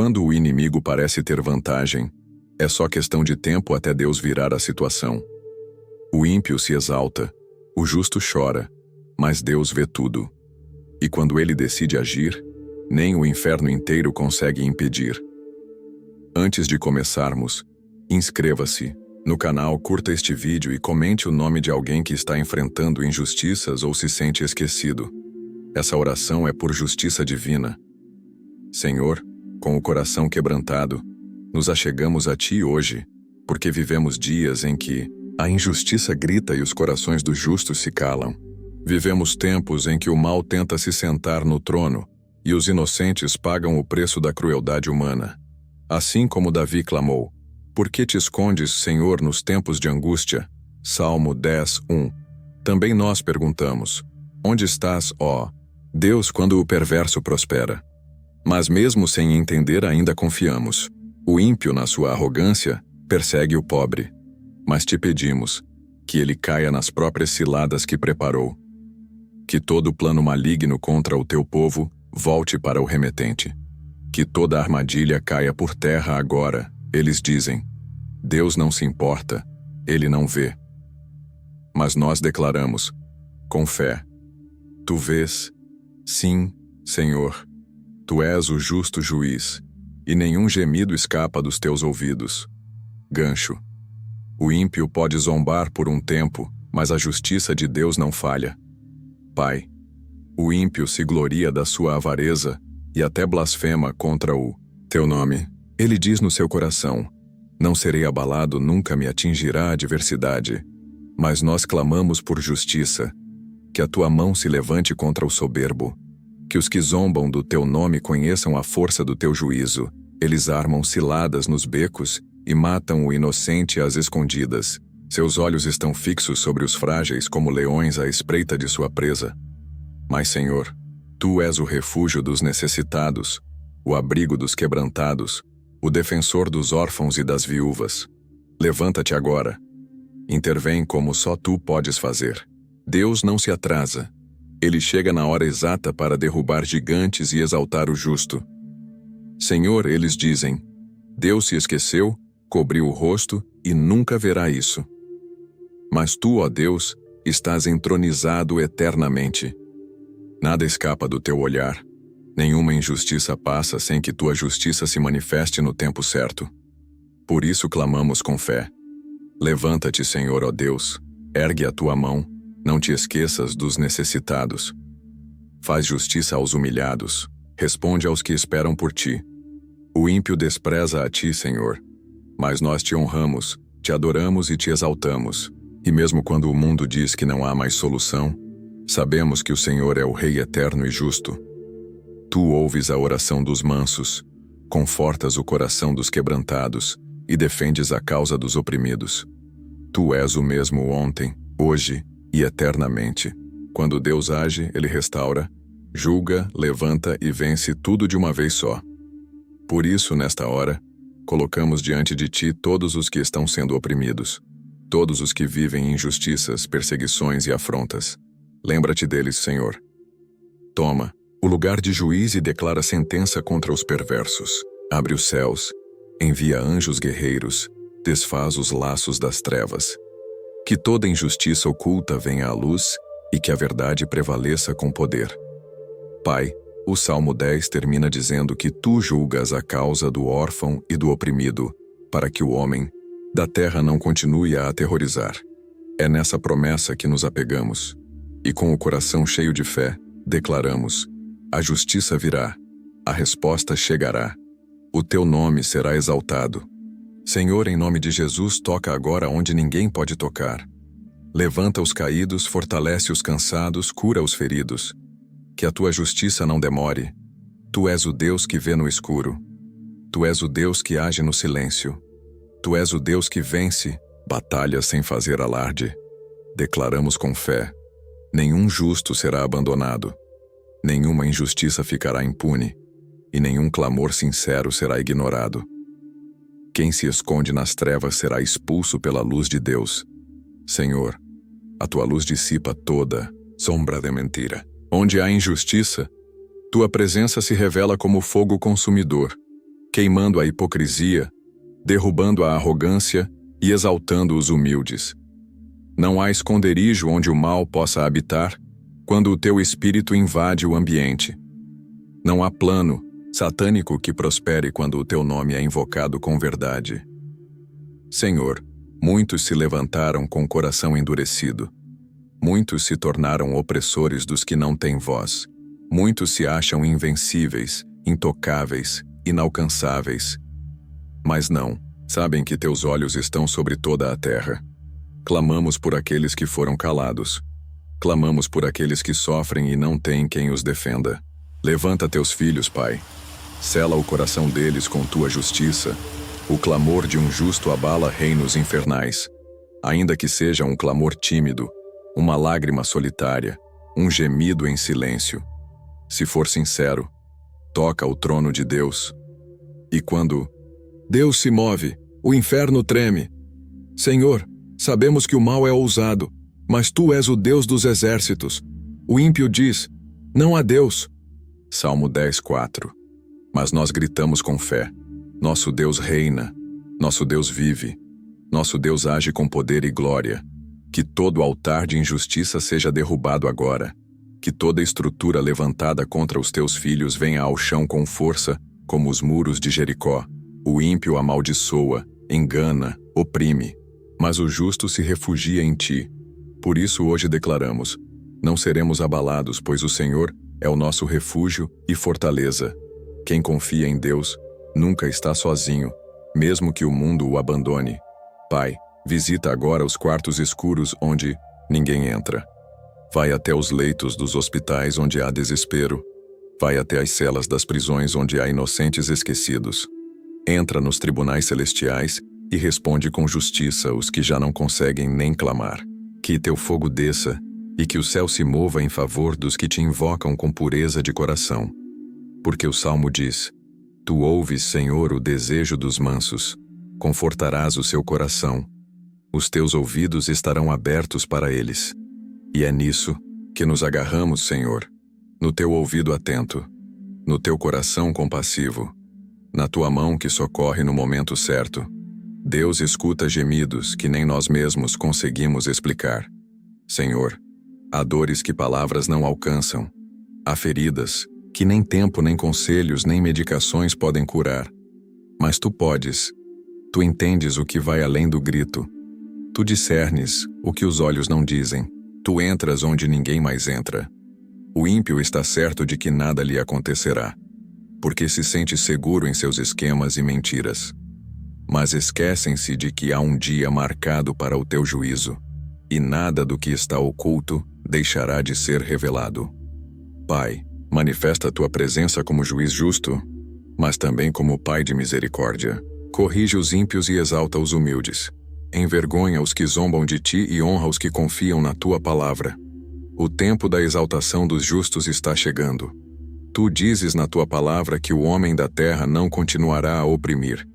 Quando o inimigo parece ter vantagem, é só questão de tempo até Deus virar a situação. O ímpio se exalta, o justo chora, mas Deus vê tudo. E quando ele decide agir, nem o inferno inteiro consegue impedir. Antes de começarmos, inscreva-se no canal, curta este vídeo e comente o nome de alguém que está enfrentando injustiças ou se sente esquecido. Essa oração é por justiça divina. Senhor, com o coração quebrantado, nos achegamos a Ti hoje, porque vivemos dias em que a injustiça grita e os corações dos justos se calam. Vivemos tempos em que o mal tenta se sentar no trono e os inocentes pagam o preço da crueldade humana. Assim como Davi clamou: "Por que te escondes, Senhor, nos tempos de angústia?" Salmo 10:1. Também nós perguntamos: onde estás, ó Deus, quando o perverso prospera? Mas mesmo sem entender ainda confiamos. O ímpio, na sua arrogância, persegue o pobre. Mas te pedimos que ele caia nas próprias ciladas que preparou. Que todo plano maligno contra o teu povo volte para o remetente. Que toda armadilha caia por terra agora. Eles dizem: Deus não se importa, Ele não vê. Mas nós declaramos, com fé: Tu vês, sim, Senhor. Tu és o justo juiz, e nenhum gemido escapa dos teus ouvidos. Gancho. O ímpio pode zombar por um tempo, mas a justiça de Deus não falha. Pai, o ímpio se gloria da sua avareza e até blasfema contra o teu nome. Ele diz no seu coração: não serei abalado, nunca me atingirá a adversidade. Mas nós clamamos por justiça. Que a tua mão se levante contra o soberbo. Que os que zombam do teu nome conheçam a força do teu juízo. Eles armam ciladas nos becos e matam o inocente às escondidas. Seus olhos estão fixos sobre os frágeis como leões à espreita de sua presa. Mas, Senhor, Tu és o refúgio dos necessitados, o abrigo dos quebrantados, o defensor dos órfãos e das viúvas. Levanta-te agora. Intervém como só Tu podes fazer. Deus não se atrasa. Ele chega na hora exata para derrubar gigantes e exaltar o justo. Senhor, eles dizem: Deus se esqueceu, cobriu o rosto e nunca verá isso. Mas Tu, ó Deus, estás entronizado eternamente. Nada escapa do Teu olhar. Nenhuma injustiça passa sem que Tua justiça se manifeste no tempo certo. Por isso clamamos com fé. Levanta-te, Senhor, ó Deus, ergue a Tua mão, não te esqueças dos necessitados. Faz justiça aos humilhados, responde aos que esperam por Ti. O ímpio despreza a Ti, Senhor, mas nós Te honramos, Te adoramos e Te exaltamos. E mesmo quando o mundo diz que não há mais solução, sabemos que o Senhor é o Rei eterno e justo. Tu ouves a oração dos mansos, confortas o coração dos quebrantados e defendes a causa dos oprimidos. Tu és o mesmo ontem, hoje e eternamente. Quando Deus age, Ele restaura, julga, levanta e vence tudo de uma vez só. Por isso, nesta hora, colocamos diante de Ti todos os que estão sendo oprimidos, todos os que vivem injustiças, perseguições e afrontas. Lembra-te deles, Senhor. Toma o lugar de juiz e declara sentença contra os perversos. Abre os céus, envia anjos guerreiros, desfaz os laços das trevas. Que toda injustiça oculta venha à luz e que a verdade prevaleça com poder. Pai, o Salmo 10 termina dizendo que Tu julgas a causa do órfão e do oprimido, para que o homem da terra não continue a aterrorizar. É nessa promessa que nos apegamos. E com o coração cheio de fé, declaramos: a justiça virá, a resposta chegará, o Teu nome será exaltado. Senhor, em nome de Jesus, toca agora onde ninguém pode tocar. Levanta os caídos, fortalece os cansados, cura os feridos. Que a Tua justiça não demore. Tu és o Deus que vê no escuro. Tu és o Deus que age no silêncio. Tu és o Deus que vence batalhas sem fazer alarde. Declaramos com fé: nenhum justo será abandonado. Nenhuma injustiça ficará impune, e nenhum clamor sincero será ignorado. Quem se esconde nas trevas será expulso pela luz de Deus. Senhor, a Tua luz dissipa toda sombra de mentira. Onde há injustiça, Tua presença se revela como fogo consumidor. queimando a hipocrisia, derrubando a arrogância e exaltando os humildes. Não há esconderijo onde o mal possa habitar, quando o teu espírito invade o ambiente. Não há plano satânico que prospere quando o teu nome é invocado com verdade. Senhor, muitos se levantaram com o coração endurecido. Muitos se tornaram opressores dos que não têm voz. Muitos se acham invencíveis, intocáveis, inalcançáveis. Mas não, sabem que teus olhos estão sobre toda a terra. Clamamos por aqueles que foram calados. Clamamos por aqueles que sofrem e não têm quem os defenda. Levanta teus filhos, Pai. Sela o coração deles com tua justiça. O clamor de um justo abala reinos infernais. Ainda que seja um clamor tímido, uma lágrima solitária, um gemido em silêncio. Se for sincero, toca o trono de Deus. E quando Deus se move, o inferno treme. Senhor, sabemos que o mal é ousado, mas tu és o Deus dos exércitos. O ímpio diz: não há Deus. Salmo 10:4. Mas nós gritamos com fé: nosso Deus reina, nosso Deus vive, nosso Deus age com poder e glória. Que todo altar de injustiça seja derrubado agora. Que toda estrutura levantada contra os teus filhos venha ao chão com força, como os muros de Jericó. O ímpio amaldiçoa, engana, oprime, mas o justo se refugia em ti. Por isso hoje declaramos: não seremos abalados, pois o Senhor é o nosso refúgio e fortaleza. Quem confia em Deus nunca está sozinho, mesmo que o mundo o abandone. Pai, visita agora os quartos escuros onde ninguém entra. Vai até os leitos dos hospitais onde há desespero. Vai até as celas das prisões onde há inocentes esquecidos. Entra nos tribunais celestiais e responde com justiça os que já não conseguem nem clamar. Que teu fogo desça e que o céu se mova em favor dos que te invocam com pureza de coração. Porque o Salmo diz: tu ouves, Senhor, o desejo dos mansos, confortarás o seu coração. Os teus ouvidos estarão abertos para eles. E é nisso que nos agarramos, Senhor, no teu ouvido atento, no teu coração compassivo, na tua mão que socorre no momento certo. Deus escuta gemidos que nem nós mesmos conseguimos explicar. Senhor, há dores que palavras não alcançam. Há feridas que nem tempo, nem conselhos, nem medicações podem curar. Mas tu podes. Tu entendes o que vai além do grito. Tu discernes o que os olhos não dizem. Tu entras onde ninguém mais entra. O ímpio está certo de que nada lhe acontecerá, porque se sente seguro em seus esquemas e mentiras. Mas esquecem-se de que há um dia marcado para o teu juízo, e nada do que está oculto deixará de ser revelado. Pai, manifesta a tua presença como juiz justo, mas também como Pai de misericórdia. Corrige os ímpios e exalta os humildes. Envergonha os que zombam de ti e honra os que confiam na tua palavra. O tempo da exaltação dos justos está chegando. Tu dizes na tua palavra que o homem da terra não continuará a oprimir.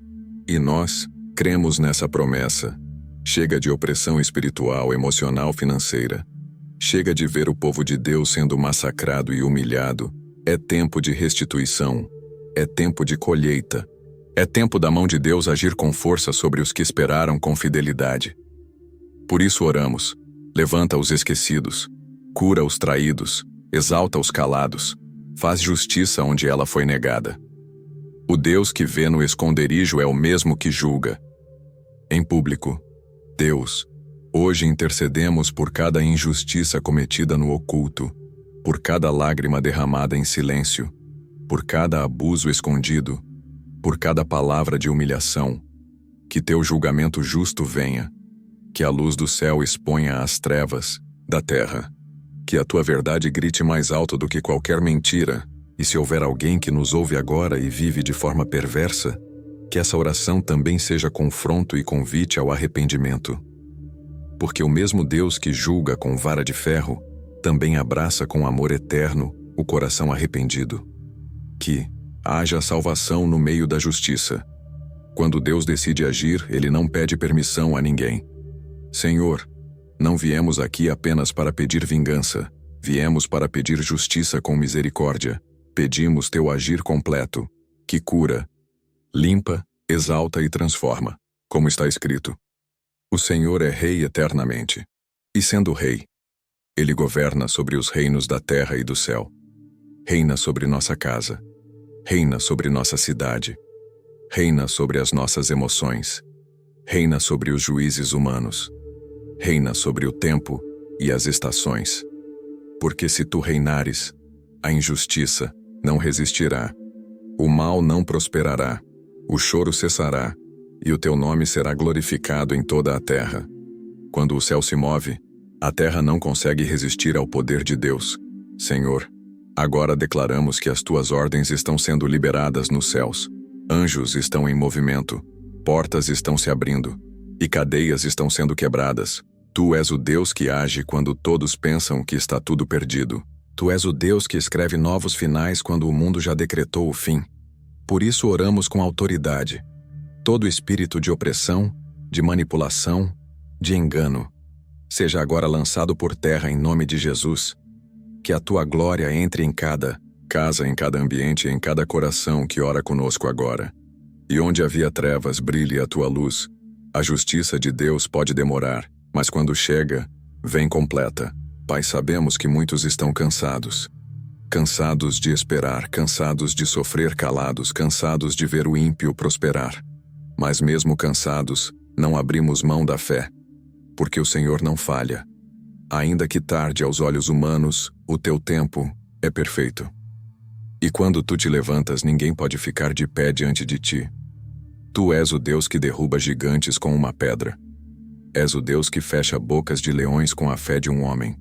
E nós cremos nessa promessa. Chega de opressão espiritual, emocional, financeira. Chega de ver o povo de Deus sendo massacrado e humilhado. É tempo de restituição. É tempo de colheita. É tempo da mão de Deus agir com força sobre os que esperaram com fidelidade. Por isso oramos: levanta os esquecidos, cura os traídos, exalta os calados, faz justiça onde ela foi negada. O Deus que vê no esconderijo é o mesmo que julga. Em público, Deus, hoje intercedemos por cada injustiça cometida no oculto, por cada lágrima derramada em silêncio, por cada abuso escondido, por cada palavra de humilhação. Que teu julgamento justo venha, que a luz do céu exponha as trevas da terra, que a tua verdade grite mais alto do que qualquer mentira, e se houver alguém que nos ouve agora e vive de forma perversa, que essa oração também seja confronto e convite ao arrependimento. Porque o mesmo Deus que julga com vara de ferro, também abraça com amor eterno o coração arrependido. Que haja salvação no meio da justiça. Quando Deus decide agir, Ele não pede permissão a ninguém. Senhor, não viemos aqui apenas para pedir vingança, viemos para pedir justiça com misericórdia. Pedimos teu agir completo, que cura, limpa, exalta e transforma, como está escrito. O Senhor é Rei eternamente. E sendo Rei, Ele governa sobre os reinos da terra e do céu. Reina sobre nossa casa. Reina sobre nossa cidade. Reina sobre as nossas emoções. Reina sobre os juízes humanos. Reina sobre o tempo e as estações. Porque se tu reinares, a injustiça não resistirá. O mal não prosperará. O choro cessará, e o teu nome será glorificado em toda a terra. Quando o céu se move, a terra não consegue resistir ao poder de Deus. Senhor, agora declaramos que as tuas ordens estão sendo liberadas nos céus. Anjos estão em movimento, portas estão se abrindo, e cadeias estão sendo quebradas. Tu és o Deus que age quando todos pensam que está tudo perdido. Tu és o Deus que escreve novos finais quando o mundo já decretou o fim. Por isso oramos com autoridade. Todo espírito de opressão, de manipulação, de engano, seja agora lançado por terra em nome de Jesus. Que a tua glória entre em cada casa, em cada ambiente, em cada coração que ora conosco agora. E onde havia trevas, brilhe a tua luz. A justiça de Deus pode demorar, mas quando chega, vem completa. Pai, sabemos que muitos estão cansados. Cansados de esperar, cansados de sofrer calados, cansados de ver o ímpio prosperar. Mas mesmo cansados, não abrimos mão da fé, porque o Senhor não falha. Ainda que tarde aos olhos humanos, o teu tempo é perfeito. E quando tu te levantas, ninguém pode ficar de pé diante de ti. Tu és o Deus que derruba gigantes com uma pedra. És o Deus que fecha bocas de leões com a fé de um homem.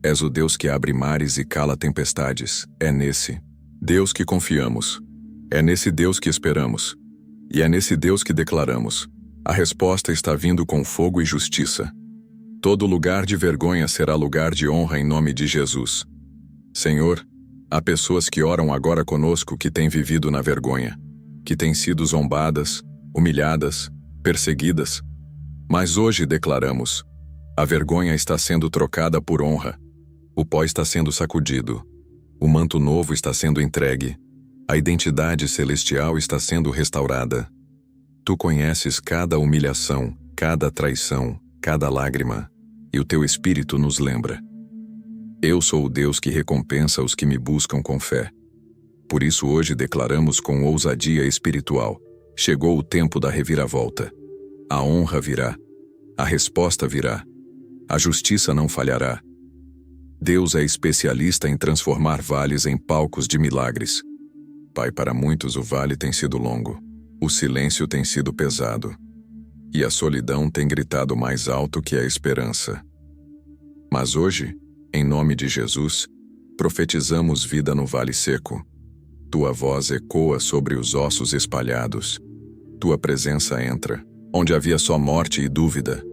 És o Deus que abre mares e cala tempestades. É nesse Deus que confiamos. É nesse Deus que esperamos. E é nesse Deus que declaramos. A resposta está vindo com fogo e justiça. Todo lugar de vergonha será lugar de honra em nome de Jesus. Senhor, há pessoas que oram agora conosco que têm vivido na vergonha, que têm sido zombadas, humilhadas, perseguidas. Mas hoje declaramos: a vergonha está sendo trocada por honra. O pó está sendo sacudido. O manto novo está sendo entregue. A identidade celestial está sendo restaurada. Tu conheces cada humilhação, cada traição, cada lágrima, e o teu Espírito nos lembra. Eu sou o Deus que recompensa os que me buscam com fé. Por isso hoje declaramos com ousadia espiritual: chegou o tempo da reviravolta. A honra virá. A resposta virá. A justiça não falhará. Deus é especialista em transformar vales em palcos de milagres. Pai, para muitos o vale tem sido longo. O silêncio tem sido pesado. E a solidão tem gritado mais alto que a esperança. Mas hoje, em nome de Jesus, profetizamos vida no vale seco. Tua voz ecoa sobre os ossos espalhados. Tua presença entra, onde havia só morte e dúvida.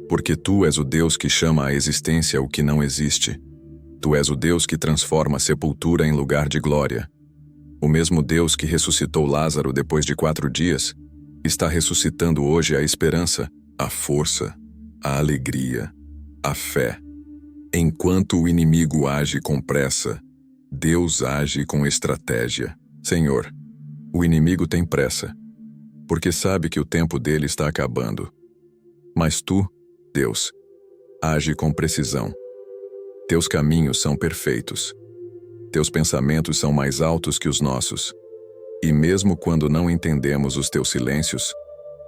Porque tu és o Deus que chama à existência o que não existe. Tu és o Deus que transforma a sepultura em lugar de glória. O mesmo Deus que ressuscitou Lázaro depois de 4 dias, está ressuscitando hoje a esperança, a força, a alegria, a fé. Enquanto o inimigo age com pressa, Deus age com estratégia. Senhor, o inimigo tem pressa, porque sabe que o tempo dele está acabando. Mas tu, Deus, age com precisão. Teus caminhos são perfeitos. Teus pensamentos são mais altos que os nossos. E mesmo quando não entendemos os teus silêncios,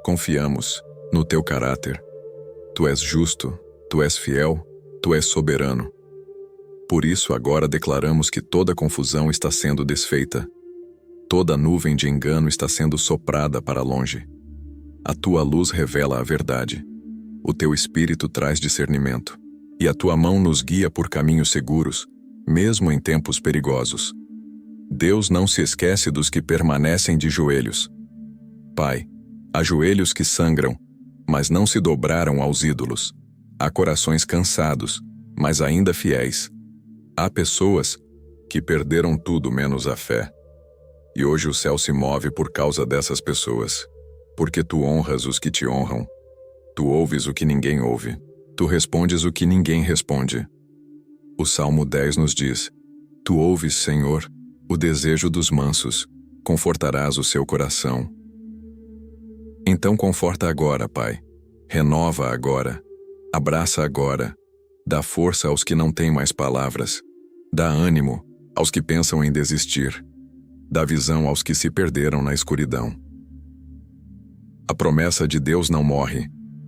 confiamos no teu caráter. Tu és justo, tu és fiel, tu és soberano. Por isso agora declaramos que toda confusão está sendo desfeita. Toda nuvem de engano está sendo soprada para longe. A tua luz revela a verdade. O teu espírito traz discernimento. E a tua mão nos guia por caminhos seguros, mesmo em tempos perigosos. Deus não se esquece dos que permanecem de joelhos. Pai, há joelhos que sangram, mas não se dobraram aos ídolos. Há corações cansados, mas ainda fiéis. Há pessoas que perderam tudo menos a fé. E hoje o céu se move por causa dessas pessoas. Porque tu honras os que te honram. Tu ouves o que ninguém ouve. Tu respondes o que ninguém responde. O Salmo 10 nos diz: Tu ouves, Senhor, o desejo dos mansos, confortarás o seu coração. Então conforta agora, Pai. Renova agora. Abraça agora. Dá força aos que não têm mais palavras. Dá ânimo aos que pensam em desistir. Dá visão aos que se perderam na escuridão. A promessa de Deus não morre.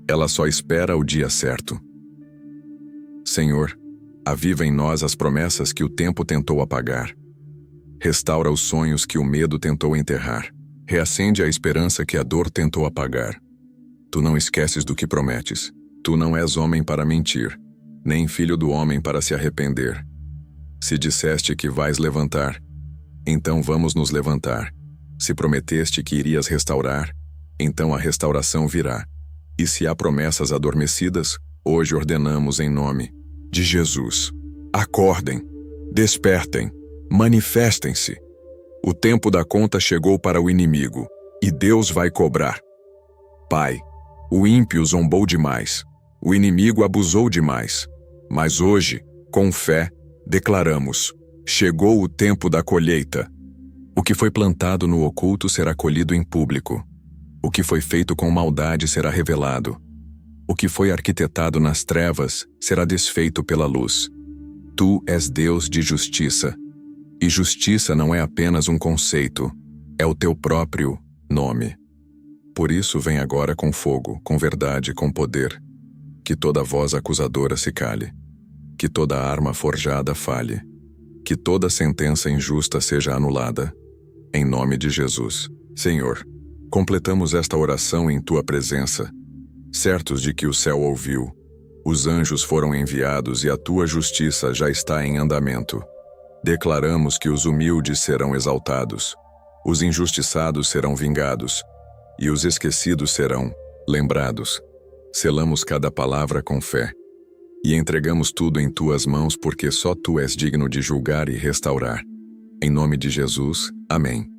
Ela só espera o dia certo. Senhor, aviva em nós as promessas que o tempo tentou apagar. Restaura os sonhos que o medo tentou enterrar. Reacende a esperança que a dor tentou apagar. Tu não esqueces do que prometes. Tu não és homem para mentir, nem filho do homem para se arrepender. Se disseste que vais levantar, então vamos nos levantar. Se prometeste que irias restaurar, então a restauração virá. E se há promessas adormecidas, hoje ordenamos em nome de Jesus. Acordem, despertem, manifestem-se. O tempo da conta chegou para o inimigo, e Deus vai cobrar. Pai, o ímpio zombou demais, o inimigo abusou demais, mas hoje, com fé, declaramos: chegou o tempo da colheita. O que foi plantado no oculto será colhido em público. O que foi feito com maldade será revelado. O que foi arquitetado nas trevas será desfeito pela luz. Tu és Deus de justiça. E justiça não é apenas um conceito, é o teu próprio nome. Por isso vem agora com fogo, com verdade, com poder. Que toda voz acusadora se cale. Que toda arma forjada falhe. Que toda sentença injusta seja anulada. Em nome de Jesus. Senhor, completamos esta oração em tua presença, certos de que o céu ouviu, os anjos foram enviados e a tua justiça já está em andamento. Declaramos que os humildes serão exaltados, os injustiçados serão vingados, e os esquecidos serão lembrados. Selamos cada palavra com fé, e entregamos tudo em tuas mãos porque só tu és digno de julgar e restaurar. Em nome de Jesus, amém.